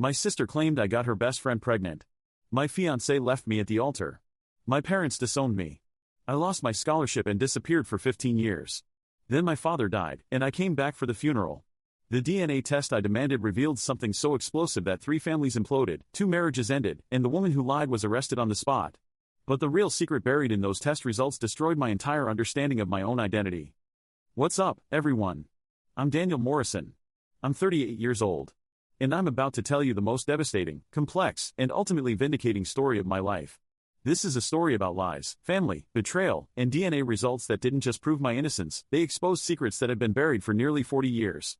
My sister claimed I got her best friend pregnant. My fiancée left me at the altar. My parents disowned me. I lost my scholarship and disappeared for 15 years. Then my father died, and I came back for the funeral. The DNA test I demanded revealed something so explosive that 3 families imploded, 2 marriages ended, and the woman who lied was arrested on the spot. But the real secret buried in those test results destroyed my entire understanding of my own identity. What's up, everyone? I'm Daniel Morrison. I'm 38 years old. And I'm about to tell you the most devastating, complex, and ultimately vindicating story of my life. This is a story about lies, family, betrayal, and DNA results that didn't just prove my innocence, they exposed secrets that had been buried for nearly 40 years.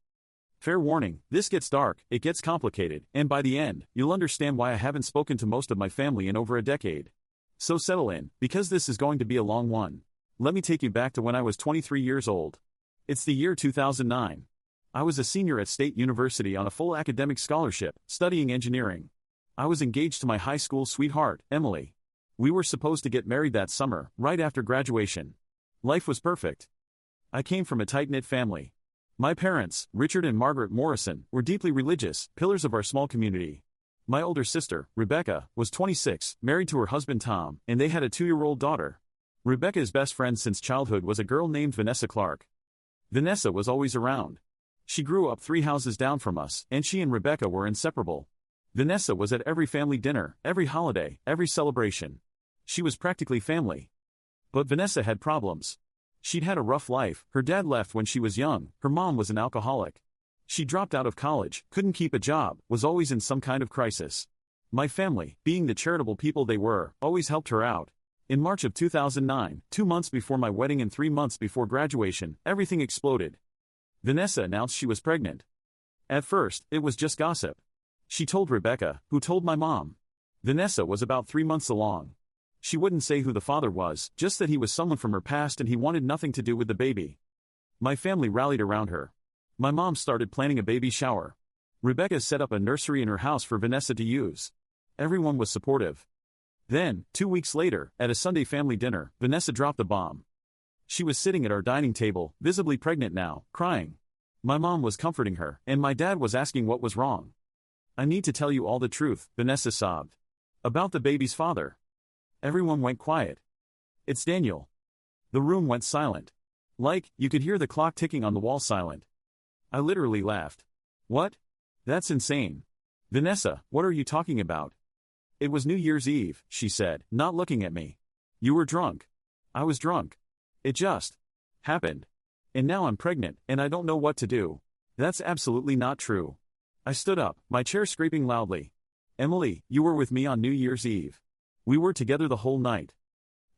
Fair warning, this gets dark, it gets complicated, and by the end, you'll understand why I haven't spoken to most of my family in over a decade. So settle in, because this is going to be a long one. Let me take you back to when I was 23 years old. It's the year 2009. I was a senior at State University on a full academic scholarship, studying engineering. I was engaged to my high school sweetheart, Emily. We were supposed to get married that summer, right after graduation. Life was perfect. I came from a tight-knit family. My parents, Richard and Margaret Morrison, were deeply religious, pillars of our small community. My older sister, Rebecca, was 26, married to her husband Tom, and they had a 2-year-old daughter. Rebecca's best friend since childhood was a girl named Vanessa Clark. Vanessa was always around. She grew up 3 houses down from us, and she and Rebecca were inseparable. Vanessa was at every family dinner, every holiday, every celebration. She was practically family. But Vanessa had problems. She'd had a rough life, her dad left when she was young, her mom was an alcoholic. She dropped out of college, couldn't keep a job, was always in some kind of crisis. My family, being the charitable people they were, always helped her out. In March of 2009, 2 months before my wedding and 3 months before graduation, everything exploded. Vanessa announced she was pregnant. At first, it was just gossip. She told Rebecca, who told my mom. Vanessa was about 3 months along. She wouldn't say who the father was, just that he was someone from her past and he wanted nothing to do with the baby. My family rallied around her. My mom started planning a baby shower. Rebecca set up a nursery in her house for Vanessa to use. Everyone was supportive. Then, 2 weeks later, at a Sunday family dinner, Vanessa dropped the bomb. She was sitting at our dining table, visibly pregnant now, crying. My mom was comforting her, and my dad was asking what was wrong. I need to tell you all the truth, Vanessa sobbed. About the baby's father. Everyone went quiet. It's Daniel. The room went silent. Like, you could hear the clock ticking on the wall silent. I literally laughed. What? That's insane. Vanessa, what are you talking about? It was New Year's Eve, she said, not looking at me. You were drunk. I was drunk. It just happened. And now I'm pregnant, and I don't know what to do. That's absolutely not true. I stood up, my chair scraping loudly. Emily, you were with me on New Year's Eve. We were together the whole night.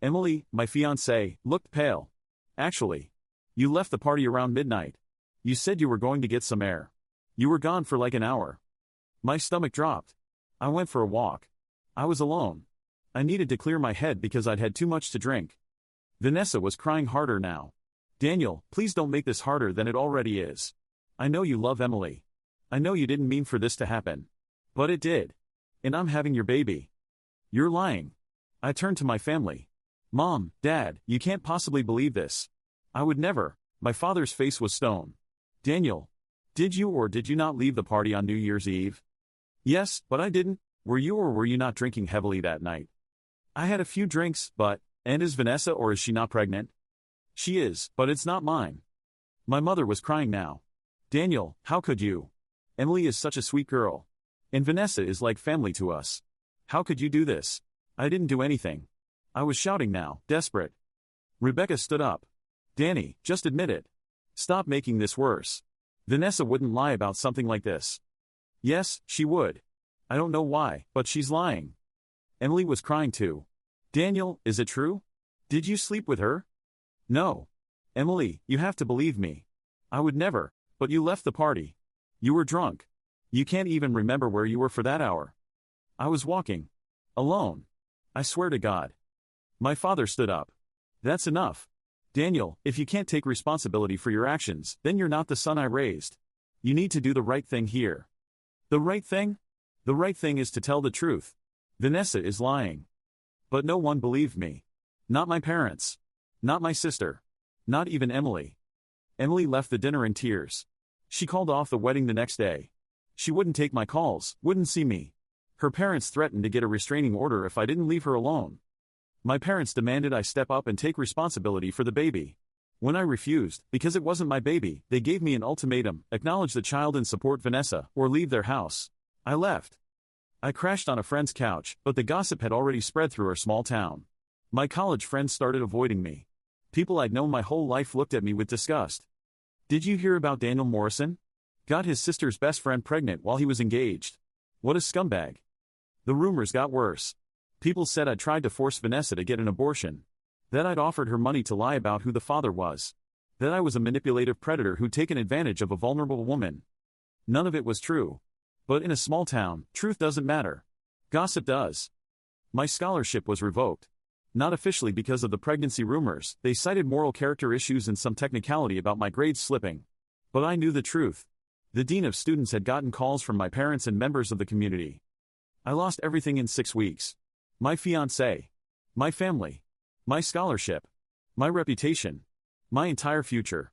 Emily, my fiancée, looked pale. Actually, you left the party around midnight. You said you were going to get some air. You were gone for like an hour. My stomach dropped. I went for a walk. I was alone. I needed to clear my head because I'd had too much to drink. Vanessa was crying harder now. Daniel, please don't make this harder than it already is. I know you love Emily. I know you didn't mean for this to happen. But it did. And I'm having your baby. You're lying. I turned to my family. Mom, Dad, you can't possibly believe this. I would never. My father's face was stone. Daniel, did you or did you not leave the party on New Year's Eve? Yes, but I didn't. Were you or were you not drinking heavily that night? I had a few drinks, but, and is Vanessa or is she not pregnant? She is, but it's not mine. My mother was crying now. Daniel, how could you? Emily is such a sweet girl. And Vanessa is like family to us. How could you do this? I didn't do anything. I was shouting now, desperate. Rebecca stood up. Danny, just admit it. Stop making this worse. Vanessa wouldn't lie about something like this. Yes, she would. I don't know why, but she's lying. Emily was crying too. Daniel, is it true? Did you sleep with her? No. Emily, you have to believe me. I would never, but you left the party. You were drunk. You can't even remember where you were for that hour. I was walking. Alone. I swear to God. My father stood up. That's enough. Daniel, if you can't take responsibility for your actions, then you're not the son I raised. You need to do the right thing here. The right thing? The right thing is to tell the truth. Vanessa is lying. But no one believed me. Not my parents. Not my sister. Not even Emily. Emily left the dinner in tears. She called off the wedding the next day. She wouldn't take my calls, wouldn't see me. Her parents threatened to get a restraining order if I didn't leave her alone. My parents demanded I step up and take responsibility for the baby. When I refused, because it wasn't my baby, they gave me an ultimatum: acknowledge the child and support Vanessa, or leave their house. I left. I crashed on a friend's couch, but the gossip had already spread through our small town. My college friends started avoiding me. People I'd known my whole life looked at me with disgust. Did you hear about Daniel Morrison? Got his sister's best friend pregnant while he was engaged. What a scumbag. The rumors got worse. People said I'd tried to force Vanessa to get an abortion. That I'd offered her money to lie about who the father was. That I was a manipulative predator who'd taken advantage of a vulnerable woman. None of it was true. But in a small town, truth doesn't matter. Gossip does. My scholarship was revoked. Not officially because of the pregnancy rumors, they cited moral character issues and some technicality about my grades slipping. But I knew the truth. The dean of students had gotten calls from my parents and members of the community. I lost everything in 6 weeks. My fiancée. My family. My scholarship. My reputation. My entire future.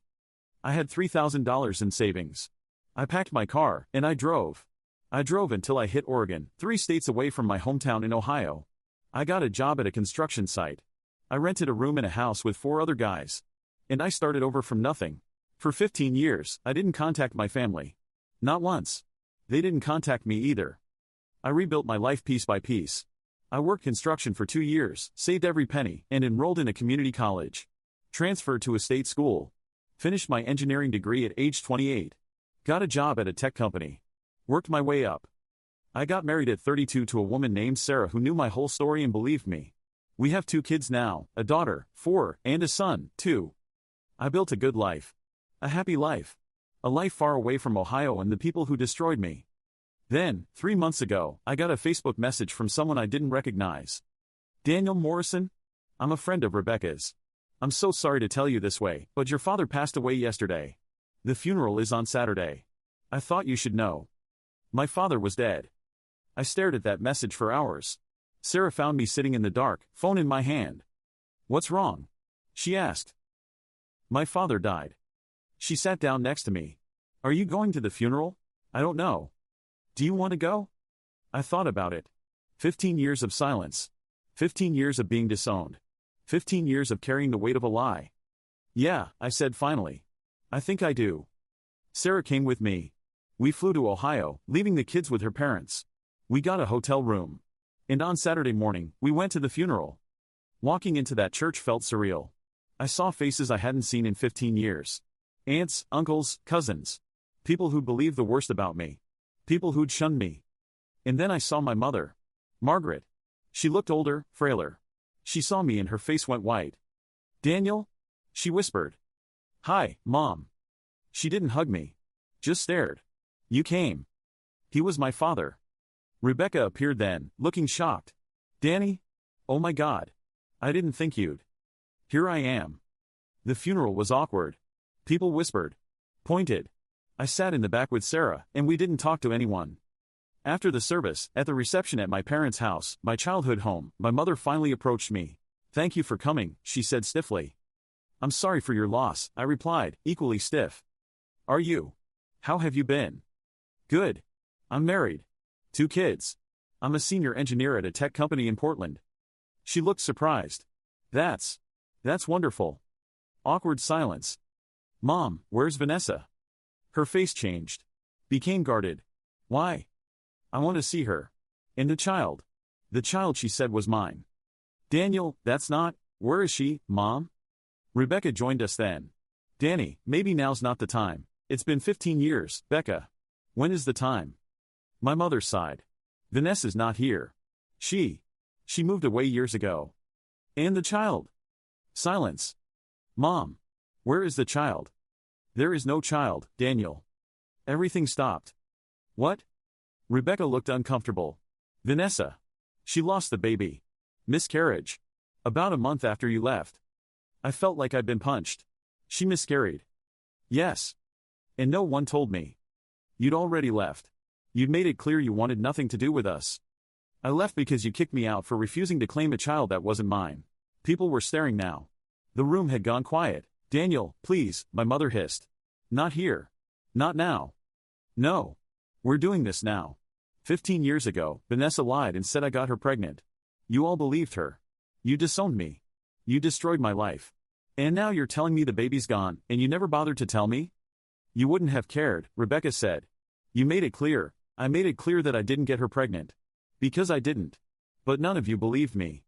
I had $3,000 in savings. I packed my car, and I drove. I drove until I hit Oregon, 3 states away from my hometown in Ohio. I got a job at a construction site. I rented a room in a house with 4 other guys. And I started over from nothing. For 15 years, I didn't contact my family. Not once. They didn't contact me either. I rebuilt my life piece by piece. I worked construction for 2 years, saved every penny, and enrolled in a community college. Transferred to a state school. Finished my engineering degree at age 28. Got a job at a tech company. Worked my way up. I got married at 32 to a woman named Sarah who knew my whole story and believed me. We have 2 kids now, a daughter, 4, and a son, 2. I built a good life. A happy life. A life far away from Ohio and the people who destroyed me. Then, 3 months ago, I got a Facebook message from someone I didn't recognize. Daniel Morrison? I'm a friend of Rebecca's. I'm so sorry to tell you this way, but your father passed away yesterday. The funeral is on Saturday. I thought you should know. My father was dead. I stared at that message for hours. Sarah found me sitting in the dark, phone in my hand. What's wrong? She asked. My father died. She sat down next to me. Are you going to the funeral? I don't know. Do you want to go? I thought about it. 15 years of silence. 15 years of being disowned. 15 years of carrying the weight of a lie. Yeah, I said finally. I think I do. Sarah came with me. We flew to Ohio, leaving the kids with her parents. We got a hotel room. And on Saturday morning, we went to the funeral. Walking into that church felt surreal. I saw faces I hadn't seen in 15 years. Aunts, uncles, cousins. People who'd believed the worst about me. People who'd shunned me. And then I saw my mother. Margaret. She looked older, frailer. She saw me and her face went white. Daniel? She whispered. Hi, Mom. She didn't hug me. Just stared. You came. He was my father. Rebecca appeared then, looking shocked. Danny? Oh my God. I didn't think you'd. Here I am. The funeral was awkward. People whispered. Pointed. I sat in the back with Sarah, and we didn't talk to anyone. After the service, at the reception at my parents' house, my childhood home, my mother finally approached me. Thank you for coming, she said stiffly. I'm sorry for your loss, I replied, equally stiff. Are you? How have you been? Good. I'm married. 2 kids. I'm a senior engineer at a tech company in Portland. She looked surprised. That's wonderful. Awkward silence. Mom, where's Vanessa? Her face changed. Became guarded. Why? I want to see her. And the child. The child she said was mine. Daniel, that's not. Where is she, Mom? Rebecca joined us then. Danny, maybe now's not the time. It's been 15 years, Becca. When is the time? My mother sighed. Vanessa's not here. She moved away years ago. And the child? Silence. Mom. Where is the child? There is no child, Daniel. Everything stopped. What? Rebecca looked uncomfortable. Vanessa. She lost the baby. Miscarriage. About a month after you left. I felt like I'd been punched. She miscarried. Yes. And no one told me. You'd already left. You'd made it clear you wanted nothing to do with us. I left because you kicked me out for refusing to claim a child that wasn't mine. People were staring now. The room had gone quiet. Daniel, please, my mother hissed. Not here. Not now. No. We're doing this now. 15 years ago, Vanessa lied and said I got her pregnant. You all believed her. You disowned me. You destroyed my life. And now you're telling me the baby's gone, and you never bothered to tell me? You wouldn't have cared, Rebecca said. You made it clear. I made it clear that I didn't get her pregnant. Because I didn't. But none of you believed me.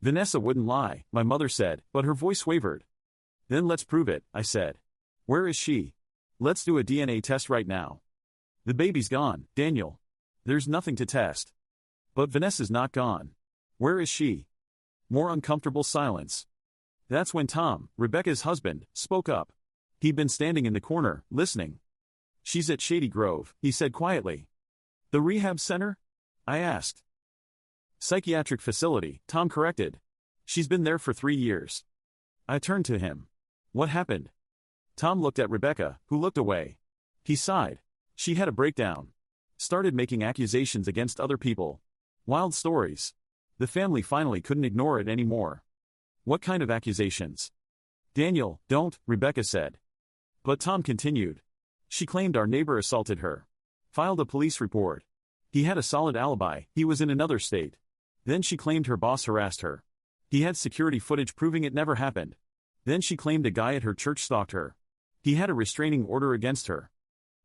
Vanessa wouldn't lie, my mother said, but her voice wavered. Then let's prove it, I said. Where is she? Let's do a DNA test right now. The baby's gone, Daniel. There's nothing to test. But Vanessa's not gone. Where is she? More uncomfortable silence. That's when Tom, Rebecca's husband, spoke up. He'd been standing in the corner, listening. She's at Shady Grove, he said quietly. The rehab center? I asked. Psychiatric facility, Tom corrected. She's been there for 3 years. I turned to him. What happened? Tom looked at Rebecca, who looked away. He sighed. She had a breakdown. Started making accusations against other people. Wild stories. The family finally couldn't ignore it anymore. What kind of accusations? Daniel, don't, Rebecca said. But Tom continued. She claimed our neighbor assaulted her. Filed a police report. He had a solid alibi, he was in another state. Then she claimed her boss harassed her. He had security footage proving it never happened. Then she claimed a guy at her church stalked her. He had a restraining order against her.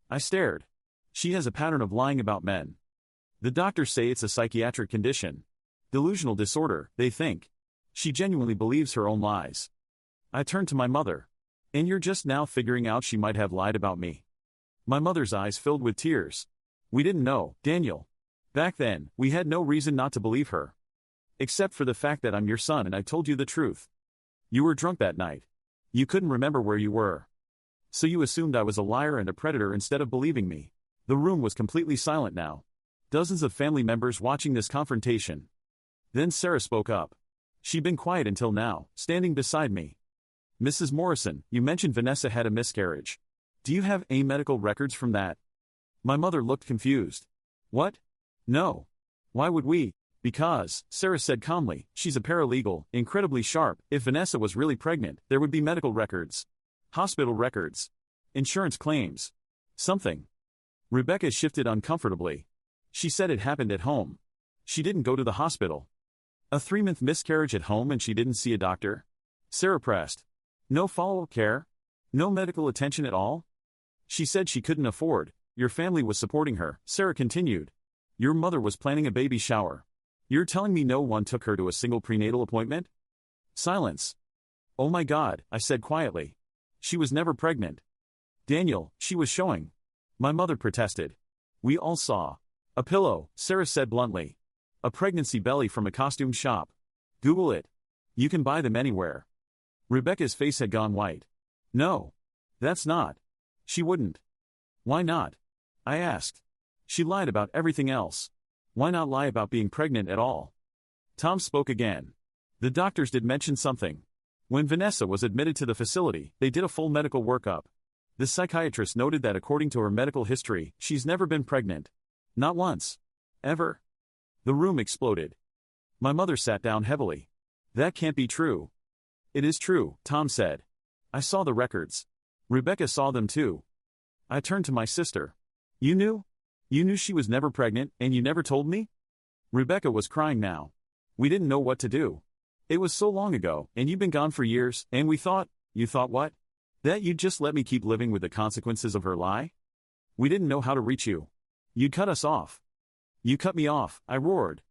I stared. She has a pattern of lying about men. The doctors say it's a psychiatric condition. Delusional disorder, they think. She genuinely believes her own lies. I turned to my mother. And you're just now figuring out she might have lied about me. My mother's eyes filled with tears. We didn't know, Daniel. Back then, we had no reason not to believe her. Except for the fact that I'm your son and I told you the truth. You were drunk that night. You couldn't remember where you were. So you assumed I was a liar and a predator instead of believing me. The room was completely silent now. Dozens of family members watching this confrontation. Then Sarah spoke up. She'd been quiet until now, standing beside me. Mrs. Morrison, you mentioned Vanessa had a miscarriage. Do you have any medical records from that? My mother looked confused. What? No. Why would we? Because, Sarah said calmly, she's a paralegal, incredibly sharp. If Vanessa was really pregnant, there would be medical records. Hospital records. Insurance claims. Something. Rebecca shifted uncomfortably. She said it happened at home. She didn't go to the hospital. A 3-month miscarriage at home and she didn't see a doctor? Sarah pressed. No follow-up care? No medical attention at all? She said she couldn't afford. Your family was supporting her, Sarah continued. Your mother was planning a baby shower. You're telling me no one took her to a single prenatal appointment? Silence. Oh my God, I said quietly. She was never pregnant. Daniel, she was showing. My mother protested. We all saw. A pillow, Sarah said bluntly. A pregnancy belly from a costume shop. Google it. You can buy them anywhere. Rebecca's face had gone white. No. That's not. She wouldn't. Why not? I asked. She lied about everything else. Why not lie about being pregnant at all? Tom spoke again. The doctors did mention something. When Vanessa was admitted to the facility, they did a full medical workup. The psychiatrist noted that according to her medical history, she's never been pregnant. Not once. Ever. The room exploded. My mother sat down heavily. That can't be true. It is true, Tom said. I saw the records. Rebecca saw them too. I turned to my sister. You knew? You knew she was never pregnant, and you never told me? Rebecca was crying now. We didn't know what to do. It was so long ago, and you've been gone for years, and we thought, you thought what? That you'd just let me keep living with the consequences of her lie? We didn't know how to reach you. You'd cut us off. You cut me off, I roared.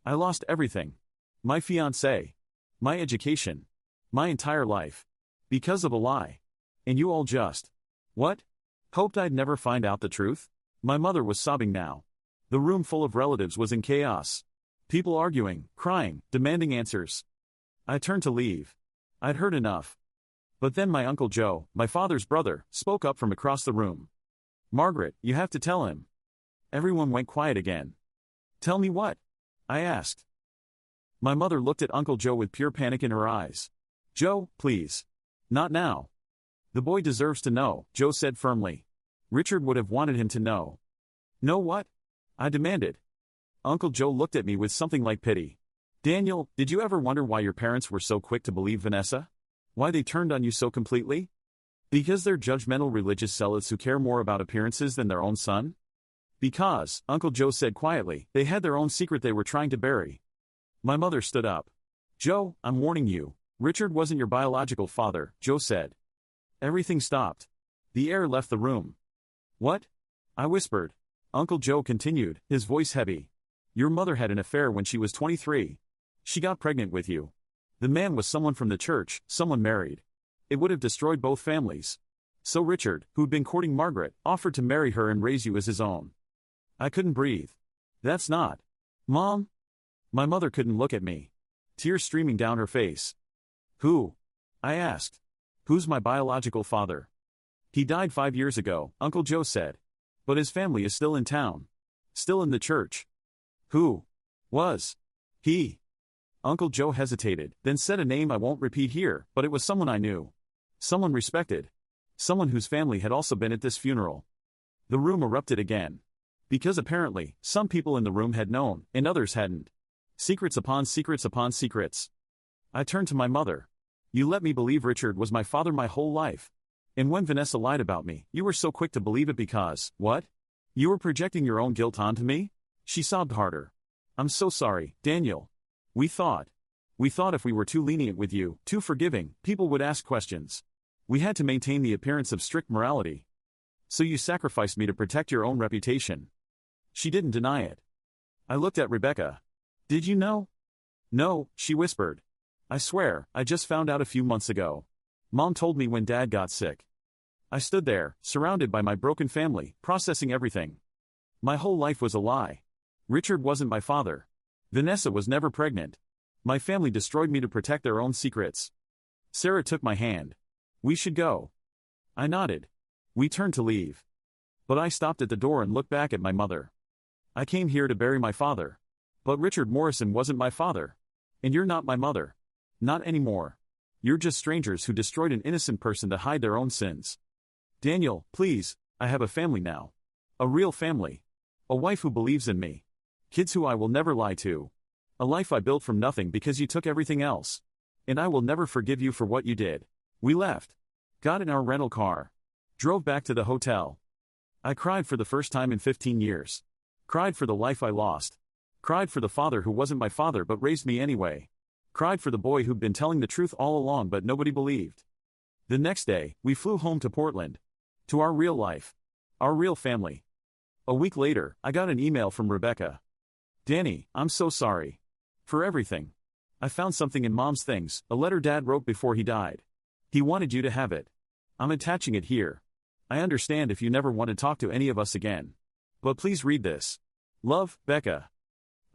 I lost everything. My fiancée. My education. My entire life. Because of a lie. And you all just. What? Hoped I'd never find out the truth? My mother was sobbing now. The room full of relatives was in chaos. People arguing, crying, demanding answers. I turned to leave. I'd heard enough. But then my Uncle Joe, my father's brother, spoke up from across the room. Margaret, you have to tell him. Everyone went quiet again. Tell me what? I asked. My mother looked at Uncle Joe with pure panic in her eyes. Joe, please. Not now. The boy deserves to know, Joe said firmly. Richard would have wanted him to know. Know what? I demanded. Uncle Joe looked at me with something like pity. Daniel, did you ever wonder why your parents were so quick to believe Vanessa? Why they turned on you so completely? Because they're judgmental religious zealots who care more about appearances than their own son? Because, Uncle Joe said quietly, they had their own secret they were trying to bury. My mother stood up. Joe, I'm warning you. Richard wasn't your biological father, Joe said. Everything stopped. The air left the room. What? I whispered. Uncle Joe continued, his voice heavy. Your mother had an affair when she was 23. She got pregnant with you. The man was someone from the church, someone married. It would have destroyed both families. So Richard, who'd been courting Margaret, offered to marry her and raise you as his own. I couldn't breathe. That's not. Mom? My mother couldn't look at me. Tears streaming down her face. Who? I asked. Who's my biological father? He died 5 years ago, Uncle Joe said. But his family is still in town. Still in the church. Who? Was? He? Uncle Joe hesitated, then said a name I won't repeat here, but it was someone I knew. Someone respected. Someone whose family had also been at this funeral. The room erupted again. Because apparently, some people in the room had known, and others hadn't. Secrets upon secrets upon secrets. I turned to my mother. You let me believe Richard was my father my whole life. And when Vanessa lied about me, you were so quick to believe it because, what? You were projecting your own guilt onto me? She sobbed harder. I'm so sorry, Daniel. We thought if we were too lenient with you, too forgiving, people would ask questions. We had to maintain the appearance of strict morality. So you sacrificed me to protect your own reputation. She didn't deny it. I looked at Rebecca. Did you know? No, she whispered. I swear, I just found out a few months ago. Mom told me when Dad got sick. I stood there, surrounded by my broken family, processing everything. My whole life was a lie. Richard wasn't my father. Vanessa was never pregnant. My family destroyed me to protect their own secrets. Sarah took my hand. We should go. I nodded. We turned to leave. But I stopped at the door and looked back at my mother. I came here to bury my father. But Richard Morrison wasn't my father. And you're not my mother. Not anymore. You're just strangers who destroyed an innocent person to hide their own sins. Daniel, please, I have a family now. A real family. A wife who believes in me. Kids who I will never lie to. A life I built from nothing because you took everything else. And I will never forgive you for what you did. We left. Got in our rental car. Drove back to the hotel. I cried for the first time in 15 years. Cried for the life I lost. Cried for the father who wasn't my father but raised me anyway. Cried for the boy who'd been telling the truth all along but nobody believed. The next day, we flew home to Portland. To our real life. Our real family. A week later, I got an email from Rebecca. Danny, I'm so sorry. For everything. I found something in Mom's things, a letter Dad wrote before he died. He wanted you to have it. I'm attaching it here. I understand if you never want to talk to any of us again. But please read this. Love, Becca.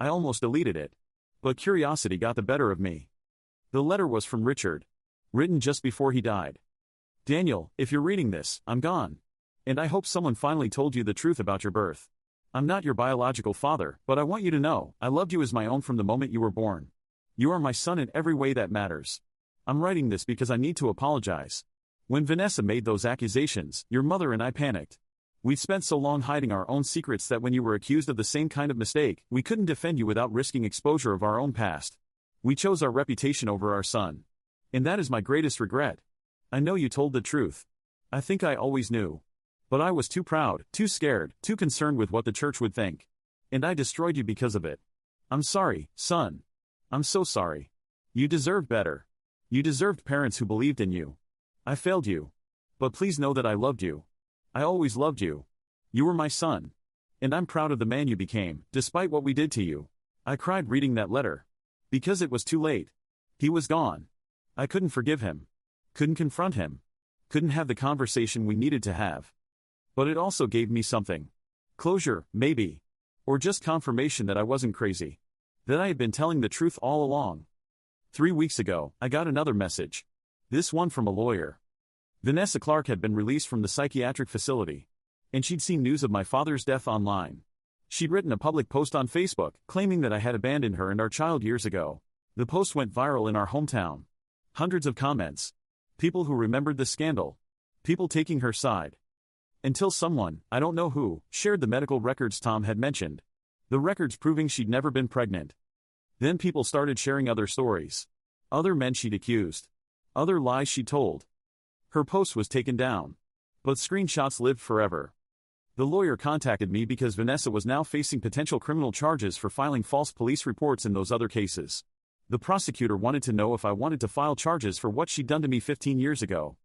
I almost deleted it. But curiosity got the better of me. The letter was from Richard. Written just before he died. Daniel, if you're reading this, I'm gone. And I hope someone finally told you the truth about your birth. I'm not your biological father, but I want you to know, I loved you as my own from the moment you were born. You are my son in every way that matters. I'm writing this because I need to apologize. When Vanessa made those accusations, your mother and I panicked. We'd spent so long hiding our own secrets that when you were accused of the same kind of mistake, we couldn't defend you without risking exposure of our own past. We chose our reputation over our son. And that is my greatest regret. I know you told the truth. I think I always knew. But I was too proud, too scared, too concerned with what the church would think. And I destroyed you because of it. I'm sorry, son. I'm so sorry. You deserved better. You deserved parents who believed in you. I failed you. But please know that I loved you. I always loved you. You were my son. And I'm proud of the man you became, despite what we did to you. I cried reading that letter. Because it was too late. He was gone. I couldn't forgive him. Couldn't confront him. Couldn't have the conversation we needed to have. But it also gave me something. Closure, maybe. Or just confirmation that I wasn't crazy. That I had been telling the truth all along. 3 weeks ago, I got another message. This one from a lawyer. Vanessa Clark had been released from the psychiatric facility. And she'd seen news of my father's death online. She'd written a public post on Facebook, claiming that I had abandoned her and our child years ago. The post went viral in our hometown. Hundreds of comments. People who remembered the scandal. People taking her side. Until someone, I don't know who, shared the medical records Tom had mentioned. The records proving she'd never been pregnant. Then people started sharing other stories. Other men she'd accused. Other lies she told. Her post was taken down. But screenshots lived forever. The lawyer contacted me because Vanessa was now facing potential criminal charges for filing false police reports in those other cases. The prosecutor wanted to know if I wanted to file charges for what she'd done to me 15 years ago.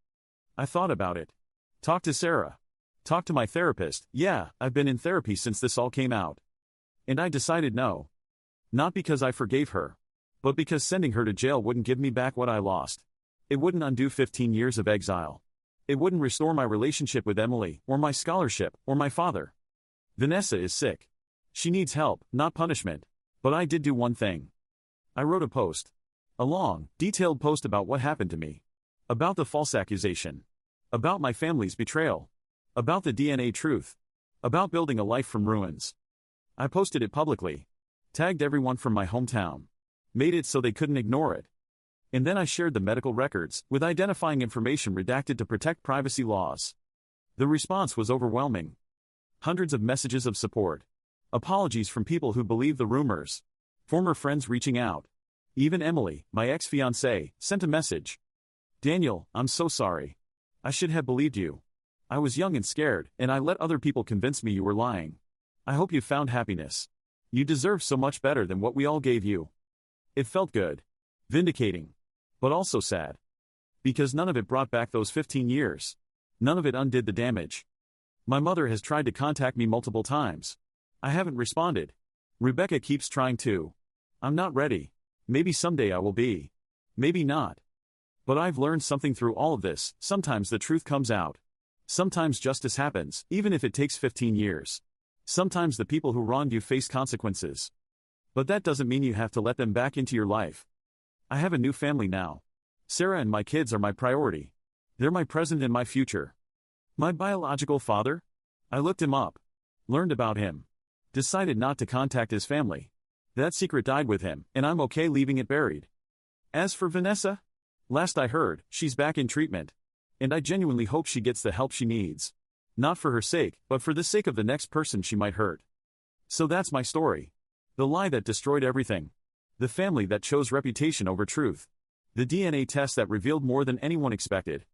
I thought about it. Talked to Sarah. Talked to my therapist. Yeah, I've been in therapy since this all came out. And I decided no. Not because I forgave her, but because sending her to jail wouldn't give me back what I lost. It wouldn't undo 15 years of exile. It wouldn't restore my relationship with Emily, or my scholarship, or my father. Vanessa is sick. She needs help, not punishment. But I did do one thing. I wrote a post. A long, detailed post about what happened to me. About the false accusation. About my family's betrayal. About the DNA truth. About building a life from ruins. I posted it publicly. Tagged everyone from my hometown. Made it so they couldn't ignore it. And then I shared the medical records, with identifying information redacted to protect privacy laws. The response was overwhelming. Hundreds of messages of support. Apologies from people who believe the rumors. Former friends reaching out. Even Emily, my ex-fiancée, sent a message. Daniel, I'm so sorry. I should have believed you. I was young and scared, and I let other people convince me you were lying. I hope you found happiness. You deserve so much better than what we all gave you. It felt good. Vindicating. But also sad. Because none of it brought back those 15 years. None of it undid the damage. My mother has tried to contact me multiple times. I haven't responded. Rebecca keeps trying to. I'm not ready. Maybe someday I will be. Maybe not. But I've learned something through all of this. Sometimes the truth comes out. Sometimes justice happens, even if it takes 15 years. Sometimes the people who wronged you face consequences. But that doesn't mean you have to let them back into your life. I have a new family now. Sarah and my kids are my priority. They're my present and my future. My biological father? I looked him up. Learned about him. Decided not to contact his family. That secret died with him, and I'm okay leaving it buried. As for Vanessa? Last I heard, she's back in treatment. And I genuinely hope she gets the help she needs. Not for her sake, but for the sake of the next person she might hurt. So that's my story. The lie that destroyed everything. The family that chose reputation over truth. The DNA test that revealed more than anyone expected.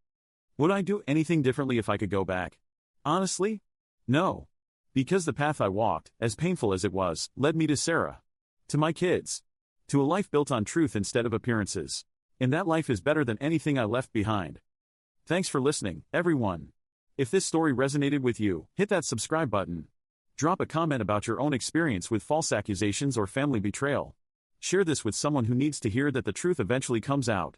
Would I do anything differently if I could go back? Honestly? No. Because the path I walked, as painful as it was, led me to Sarah. To my kids. To a life built on truth instead of appearances. And that life is better than anything I left behind. Thanks for listening, everyone. If this story resonated with you, hit that subscribe button. Drop a comment about your own experience with false accusations or family betrayal. Share this with someone who needs to hear that the truth eventually comes out.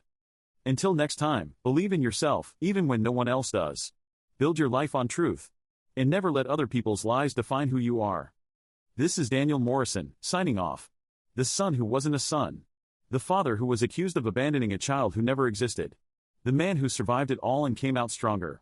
Until next time, believe in yourself, even when no one else does. Build your life on truth. And never let other people's lies define who you are. This is Daniel Morrison, signing off. The son who wasn't a son. The father who was accused of abandoning a child who never existed. The man who survived it all and came out stronger.